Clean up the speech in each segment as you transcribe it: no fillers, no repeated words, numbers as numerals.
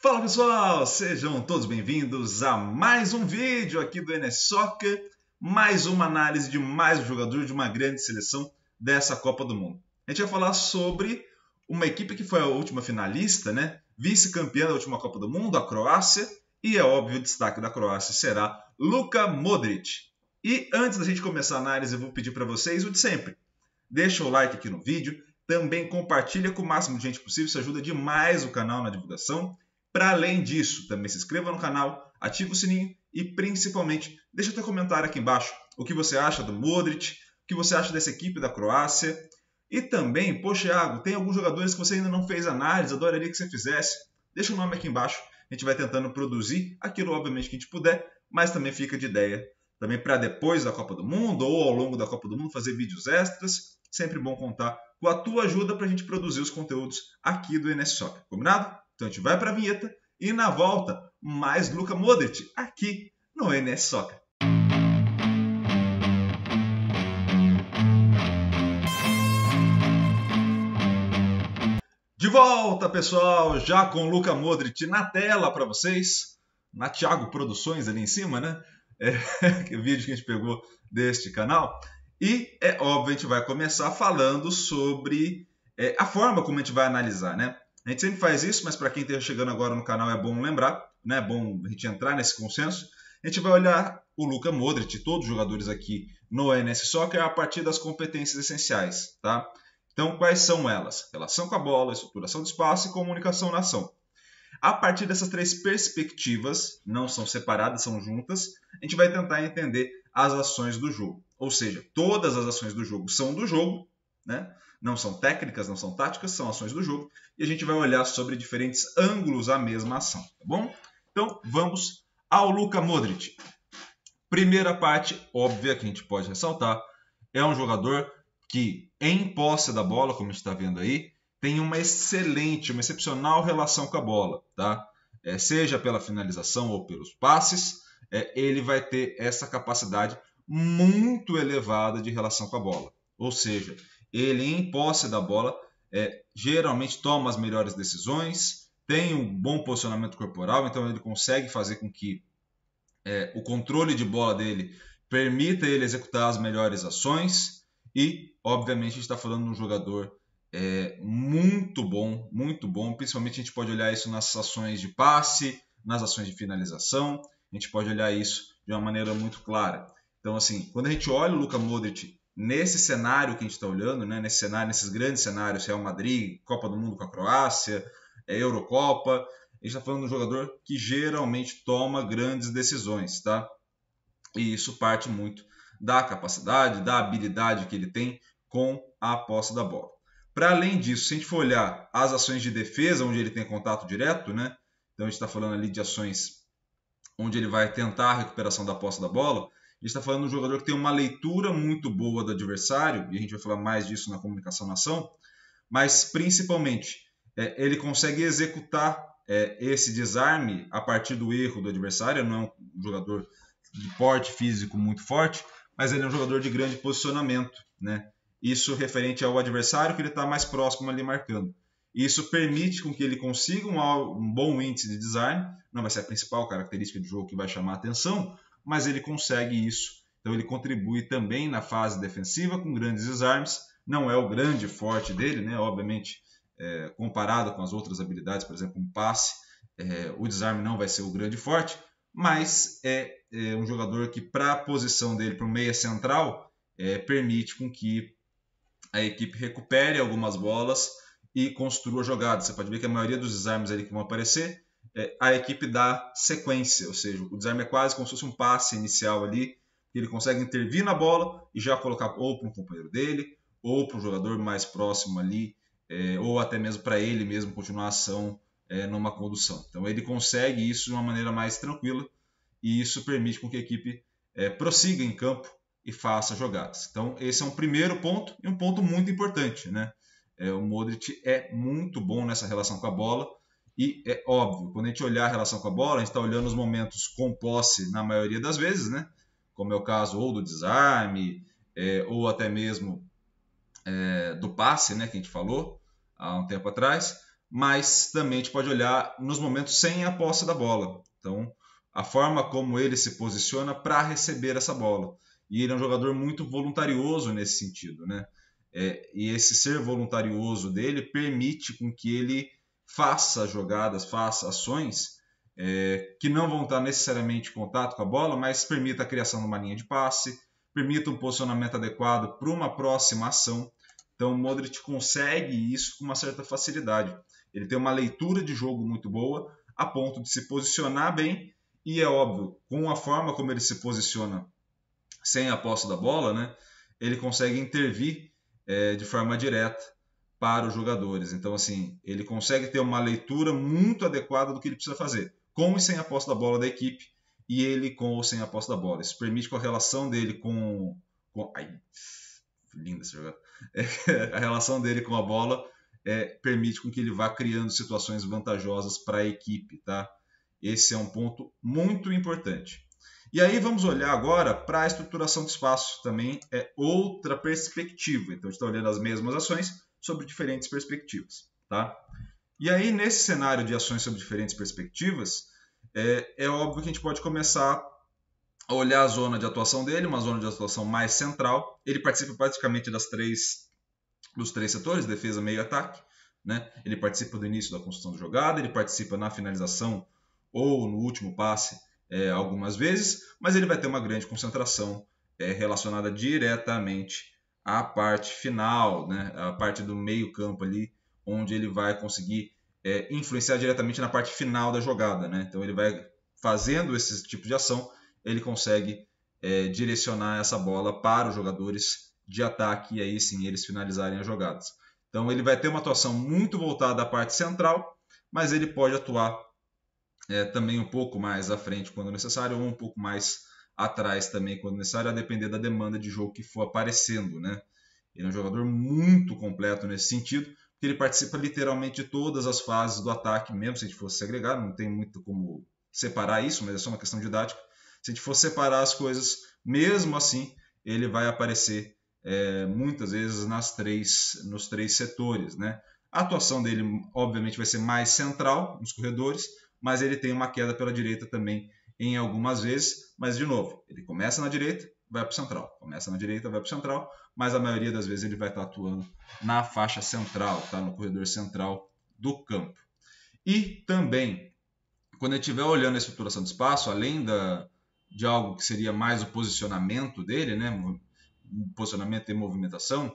Fala pessoal, sejam todos bem-vindos a mais um vídeo aqui do NS Soccer, mais uma análise de mais um jogador de uma grande seleção dessa Copa do Mundo. A gente vai falar sobre uma equipe que foi a última finalista, né? Vice-campeã da última Copa do Mundo, a Croácia, e é óbvio o destaque da Croácia será Luka Modric. E antes da gente começar a análise, eu vou pedir para vocês o de sempre. Deixa o like aqui no vídeo, também compartilha com o máximo de gente possível, isso ajuda demais o canal na divulgação. Para além disso, também se inscreva no canal, ative o sininho e principalmente deixa teu comentário aqui embaixo o que você acha do Modric, o que você acha dessa equipe da Croácia. E também, poxa, Iago, tem alguns jogadores que você ainda não fez análise, adoraria que você fizesse. Deixa o nome aqui embaixo, a gente vai tentando produzir aquilo obviamente que a gente puder, mas também fica de ideia também para depois da Copa do Mundo ou ao longo da Copa do Mundo fazer vídeos extras. Sempre bom contar com a tua ajuda para a gente produzir os conteúdos aqui do NS Soccer, combinado? Então a gente vai para a vinheta e na volta mais Luka Modric aqui no NS Soccer. De volta, pessoal, já com Luka Modric na tela para vocês, na Thiago Produções ali em cima, né? Que vídeo que a gente pegou deste canal. E é óbvio, a gente vai começar falando sobre a forma como a gente vai analisar, né? A gente sempre faz isso, mas para quem esteja chegando agora no canal é bom lembrar, né? É bom a gente entrar nesse consenso. A gente vai olhar o Luka Modric, todos os jogadores aqui no NS Soccer, a partir das competências essenciais, tá? Então, quais são elas? Relação com a bola, estruturação de espaço e comunicação na ação. A partir dessas três perspectivas, não são separadas, são juntas, a gente vai tentar entender as ações do jogo. Ou seja, todas as ações do jogo são do jogo, né? Não são técnicas, não são táticas, são ações do jogo. E a gente vai olhar sobre diferentes ângulos a mesma ação, tá bom? Então, vamos ao Luka Modric. Primeira parte óbvia que a gente pode ressaltar, é um jogador que, em posse da bola, como a gente está vendo aí, tem uma excelente, uma excepcional relação com a bola, tá? Seja pela finalização ou pelos passes, ele vai ter essa capacidade muito elevada de relação com a bola. Ou seja, ele em posse da bola geralmente toma as melhores decisões, tem um bom posicionamento corporal, então ele consegue fazer com que o controle de bola dele permita ele executar as melhores ações e, obviamente, a gente está falando de um jogador muito bom, principalmente a gente pode olhar isso nas ações de passe, nas ações de finalização, a gente pode olhar isso de uma maneira muito clara. Então, assim, quando a gente olha o Luka Modric nesse cenário que a gente está olhando, né, nesses grandes cenários, Real Madrid, Copa do Mundo com a Croácia, Eurocopa, a gente está falando de um jogador que geralmente toma grandes decisões, tá? E isso parte muito da capacidade, da habilidade que ele tem com a posse da bola. Para além disso, se a gente for olhar as ações de defesa, onde ele tem contato direto, né? Então a gente está falando ali de ações onde ele vai tentar a recuperação da posse da bola, a gente está falando de um jogador que tem uma leitura muito boa do adversário, e a gente vai falar mais disso na comunicação na ação, mas principalmente ele consegue executar esse desarme a partir do erro do adversário. Não é um jogador de porte físico muito forte, mas ele é um jogador de grande posicionamento, né? Isso referente ao adversário que ele está mais próximo ali marcando. Isso permite com que ele consiga um bom índice de desarme. Não vai ser a principal característica do jogo que vai chamar a atenção, mas ele consegue isso. Então ele contribui também na fase defensiva com grandes desarmes. Não é o grande forte dele, né? Obviamente, comparado com as outras habilidades, por exemplo, um passe, o desarme não vai ser o grande forte, mas é um jogador que, para a posição dele, para o meia central, permite com que a equipe recupere algumas bolas e construa jogadas. Você pode ver que a maioria dos desarmes ali que vão aparecer, a equipe dá sequência, ou seja, o desarme é quase como se fosse um passe inicial ali, que ele consegue intervir na bola e já colocar ou para um companheiro dele, ou para um jogador mais próximo ali, ou até mesmo para ele mesmo continuar a ação numa condução. Então ele consegue isso de uma maneira mais tranquila e isso permite com que a equipe prossiga em campo e faça jogadas. Então esse é um primeiro ponto e um ponto muito importante, né? O Modric é muito bom nessa relação com a bola e é óbvio, quando a gente olhar a relação com a bola, a gente está olhando os momentos com posse na maioria das vezes, né? Como é o caso ou do desarme, ou até mesmo do passe, né, que a gente falou há um tempo atrás, mas também a gente pode olhar nos momentos sem a posse da bola. Então, a forma como ele se posiciona para receber essa bola. E ele é um jogador muito voluntarioso nesse sentido, né? E esse ser voluntarioso dele permite com que ele faça jogadas, faça ações que não vão estar necessariamente em contato com a bola, mas permita a criação de uma linha de passe, permita um posicionamento adequado para uma próxima ação. Então o Modric consegue isso com uma certa facilidade. Ele tem uma leitura de jogo muito boa, a ponto de se posicionar bem, e é óbvio, com a forma como ele se posiciona sem a posse da bola, né, ele consegue intervir de forma direta para os jogadores. Então, assim, ele consegue ter uma leitura muito adequada do que ele precisa fazer, com e sem a posse da bola da equipe, e ele com ou sem a posse da bola. Isso permite que a relação dele ai, linda essa jogada. A relação dele com a bola permite com que ele vá criando situações vantajosas para a equipe, tá? Esse é um ponto muito importante. E aí vamos olhar agora para a estruturação do espaço, também é outra perspectiva. Então a gente está olhando as mesmas ações sobre diferentes perspectivas, tá? E aí nesse cenário de ações sobre diferentes perspectivas, é óbvio que a gente pode começar a olhar a zona de atuação dele, uma zona de atuação mais central. Ele participa praticamente dos três setores, defesa, meio e ataque, né? Ele participa do início da construção da jogada, ele participa na finalização ou no último passe algumas vezes, mas ele vai ter uma grande concentração relacionada diretamente à parte final, né? A parte do meio campo ali, onde ele vai conseguir influenciar diretamente na parte final da jogada, né? Então ele vai fazendo esse tipo de ação, ele consegue direcionar essa bola para os jogadores de ataque e aí sim eles finalizarem as jogadas. Então ele vai ter uma atuação muito voltada à parte central, mas ele pode atuar também um pouco mais à frente quando necessário ou um pouco mais atrás também quando necessário, a depender da demanda de jogo que for aparecendo, né? Ele é um jogador muito completo nesse sentido, porque ele participa literalmente de todas as fases do ataque, mesmo se a gente fosse segregar, não tem muito como separar isso, mas é só uma questão didática. Se a gente for separar as coisas, mesmo assim, ele vai aparecer muitas vezes nos três setores, né? A atuação dele, obviamente, vai ser mais central nos corredores, mas ele tem uma queda pela direita também em algumas vezes. Mas, de novo, ele começa na direita, vai para o central. Começa na direita, vai para o central, mas a maioria das vezes ele vai estar atuando na faixa central, tá? No corredor central do campo. E também, quando a gente estiver olhando a estruturação do espaço, além de algo que seria mais o posicionamento dele, né? Posicionamento e movimentação,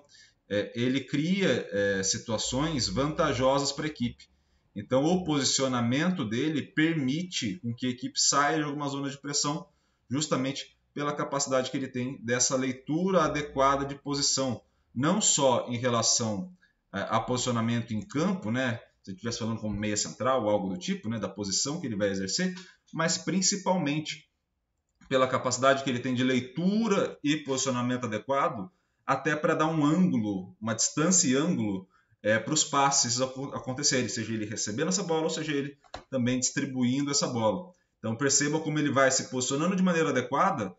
ele cria situações vantajosas para a equipe. Então, o posicionamento dele permite com que a equipe saia de alguma zona de pressão, justamente pela capacidade que ele tem dessa leitura adequada de posição, não só em relação a posicionamento em campo, né? Se ele estivesse falando como meia central ou algo do tipo, né? Da posição que ele vai exercer, mas principalmente pela capacidade que ele tem de leitura e posicionamento adequado, até para dar um ângulo, uma distância e ângulo para os passes acontecerem, seja ele recebendo essa bola ou seja ele também distribuindo essa bola. Então perceba como ele vai se posicionando de maneira adequada,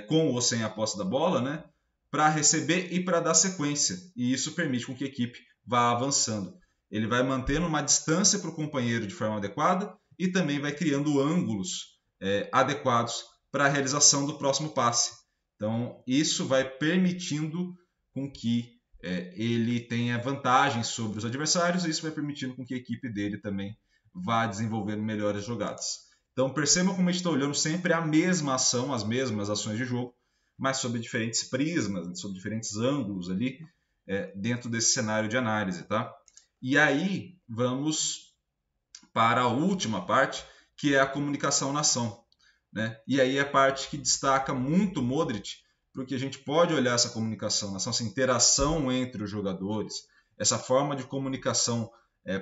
com ou sem a posse da bola, né, para receber e para dar sequência. E isso permite com que a equipe vá avançando. Ele vai mantendo uma distância para o companheiro de forma adequada e também vai criando ângulos adequados para a realização do próximo passe. Então isso vai permitindo com que ele tenha vantagens sobre os adversários e isso vai permitindo com que a equipe dele também vá desenvolvendo melhores jogadas. Então percebam como a gente está olhando sempre a mesma ação, as mesmas ações de jogo, mas sobre diferentes prismas, sobre diferentes ângulos ali dentro desse cenário de análise, tá? E aí vamos para a última parte, que é a comunicação na ação, né? E aí é a parte que destaca muito o Modric, porque a gente pode olhar essa comunicação, essa interação entre os jogadores, essa forma de comunicação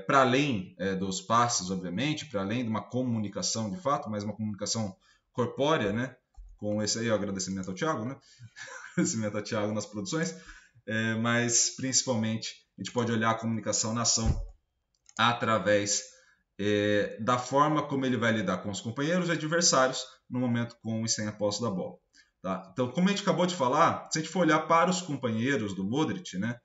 para além dos passes, obviamente, para além de uma comunicação de fato, mas uma comunicação corpórea, né? Com esse aí, o agradecimento ao Thiago, né? Agradecimento ao Thiago nas produções, mas principalmente a gente pode olhar a comunicação na ação através da forma como ele vai lidar com os companheiros e adversários no momento com e sem a posse da bola. Tá? Então, como a gente acabou de falar, se a gente for olhar para os companheiros do Modric, né,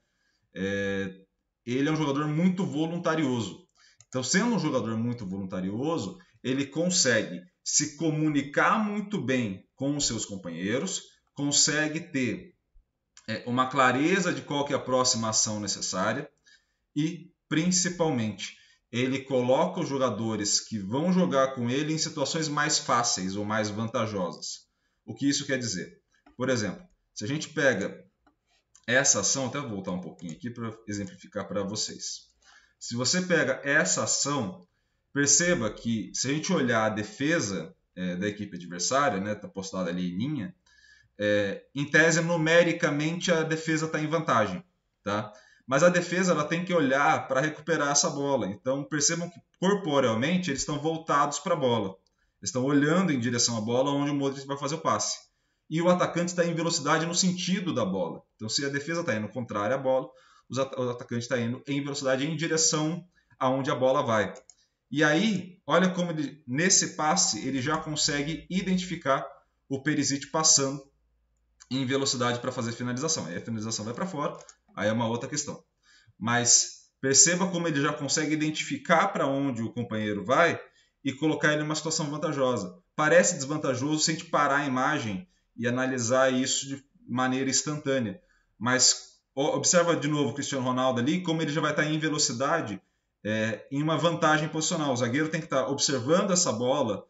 ele é um jogador muito voluntarioso. Então, sendo um jogador muito voluntarioso, ele consegue se comunicar muito bem com os seus companheiros, consegue ter uma clareza de qual que é a próxima ação necessária e, principalmente, ele coloca os jogadores que vão jogar com ele em situações mais fáceis ou mais vantajosas. O que isso quer dizer? Por exemplo, se a gente pega essa ação, até vou voltar um pouquinho aqui para exemplificar para vocês. Se você pega essa ação, perceba que se a gente olhar a defesa da equipe adversária, né, está postada ali em linha, em tese, numericamente, a defesa está em vantagem. Tá? Mas a defesa ela tem que olhar para recuperar essa bola. Então, percebam que corporealmente eles estão voltados para a bola. Eles estão olhando em direção à bola onde o Modric vai fazer o passe. E o atacante está em velocidade no sentido da bola. Então, se a defesa está indo contrário à bola, o atacante está indo em velocidade em direção aonde a bola vai. E aí, olha como ele, nesse passe ele já consegue identificar o Perisic passando em velocidade para fazer finalização. Aí a finalização vai para fora, aí é uma outra questão. Mas perceba como ele já consegue identificar para onde o companheiro vai e colocar ele numa situação vantajosa. Parece desvantajoso se a gente parar a imagem e analisar isso de maneira instantânea. Mas observa de novo o Cristiano Ronaldo ali, como ele já vai estar em velocidade, em uma vantagem posicional. O zagueiro tem que estar observando essa bola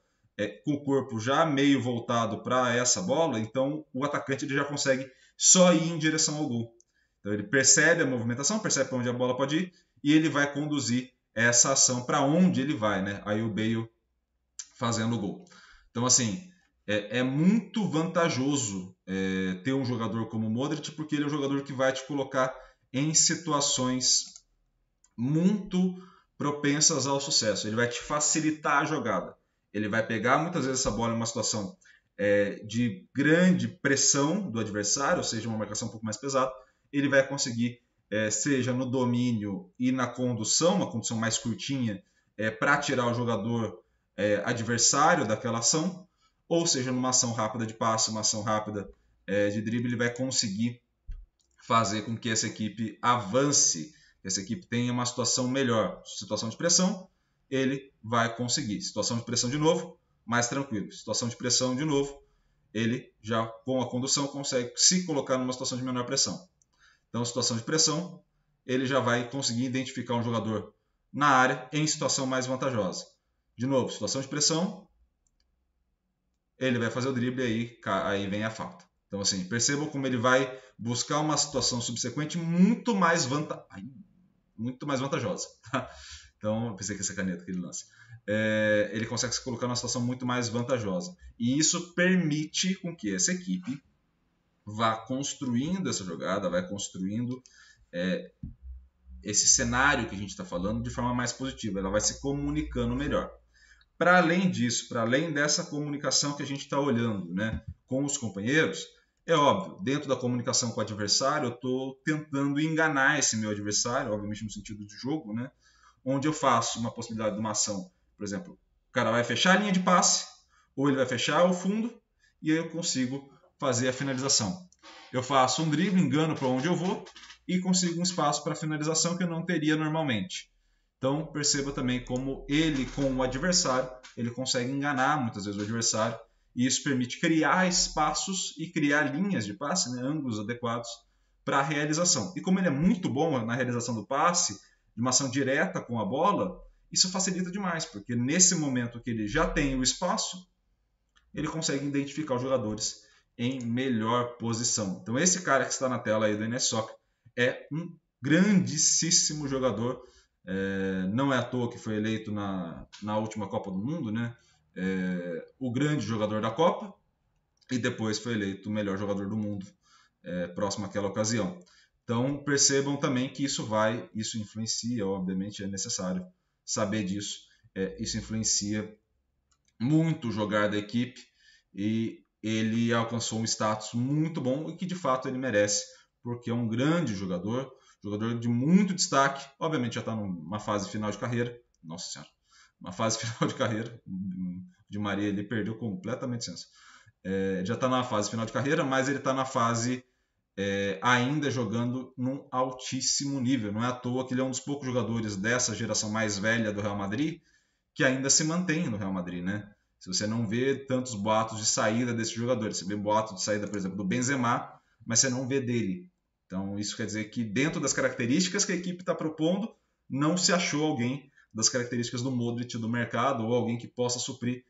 com o corpo já meio voltado para essa bola, então o atacante ele já consegue só ir em direção ao gol. Então ele percebe a movimentação, percebe para onde a bola pode ir e ele vai conduzir essa ação para onde ele vai, né? Aí o Bale fazendo o gol. Então assim, é muito vantajoso ter um jogador como o Modric, porque ele é um jogador que vai te colocar em situações muito propensas ao sucesso. Ele vai te facilitar a jogada. Ele vai pegar muitas vezes essa bola em uma situação de grande pressão do adversário, ou seja, uma marcação um pouco mais pesada. Ele vai conseguir, seja no domínio e na condução, uma condução mais curtinha, para tirar o jogador adversário daquela ação, ou seja, numa ação rápida de passe, uma ação rápida de drible, ele vai conseguir fazer com que essa equipe avance, que essa equipe tenha uma situação melhor. Situação de pressão, ele vai conseguir. Situação de pressão de novo, mais tranquilo. Situação de pressão de novo, ele já com a condução consegue se colocar numa situação de menor pressão. Então, situação de pressão, ele já vai conseguir identificar um jogador na área em situação mais vantajosa. De novo, situação de pressão, ele vai fazer o drible e aí vem a falta. Então, assim, percebam como ele vai buscar uma situação subsequente muito mais vantajosa. Tá? Então, pensei que essa caneta que ele lança. Ele consegue se colocar numa situação muito mais vantajosa. E isso permite com que essa equipe vá construindo essa jogada, vai construindo esse cenário que a gente está falando de forma mais positiva. Ela vai se comunicando melhor. Para além disso, para além dessa comunicação que a gente está olhando, né, com os companheiros, é óbvio, dentro da comunicação com o adversário, eu estou tentando enganar esse meu adversário, obviamente no sentido de jogo, né, onde eu faço uma possibilidade de uma ação. Por exemplo, o cara vai fechar a linha de passe, ou ele vai fechar o fundo, e aí eu consigo fazer a finalização. Eu faço um drible, engano para onde eu vou, e consigo um espaço para finalização que eu não teria normalmente. Então, perceba também como ele, com o adversário, ele consegue enganar muitas vezes o adversário, e isso permite criar espaços e criar linhas de passe, né, ângulos adequados para a realização. E como ele é muito bom na realização do passe, de uma ação direta com a bola, isso facilita demais, porque nesse momento que ele já tem o espaço, ele consegue identificar os jogadores em melhor posição. Então, esse cara que está na tela aí do NS Soccer é um grandíssimo jogador. Não é à toa que foi eleito na última Copa do Mundo, né? O grande jogador da Copa, e depois foi eleito o melhor jogador do mundo próximo àquela ocasião. Então percebam também que isso influencia, obviamente é necessário saber disso, isso influencia muito o jogar da equipe, e ele alcançou um status muito bom e que de fato ele merece, porque é um grande jogador de muito destaque, obviamente já está numa fase final de carreira, nossa senhora, uma fase final de carreira, de Maria ele perdeu completamente o senso, já está na fase final de carreira, mas ele está na fase ainda jogando num altíssimo nível. Não é à toa que ele é um dos poucos jogadores dessa geração mais velha do Real Madrid que ainda se mantém no Real Madrid, né? Se você não vê tantos boatos de saída desses jogadores, você vê boatos de saída, por exemplo, do Benzema, mas você não vê dele. Então isso quer dizer que dentro das características que a equipe está propondo, não se achou alguém das características do Modric do mercado ou alguém que possa suprir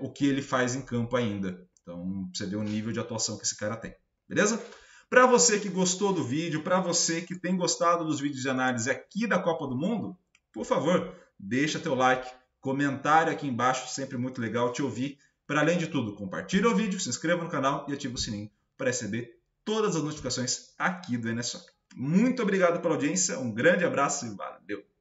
o que ele faz em campo ainda. Então você vê o nível de atuação que esse cara tem. Beleza? Para você que gostou do vídeo, para você que tem gostado dos vídeos de análise aqui da Copa do Mundo, por favor, deixa teu like, comentário aqui embaixo, sempre muito legal te ouvir. Para além de tudo, compartilha o vídeo, se inscreva no canal e ativa o sininho para receber todas as notificações aqui do NSOC. Muito obrigado pela audiência, um grande abraço e valeu!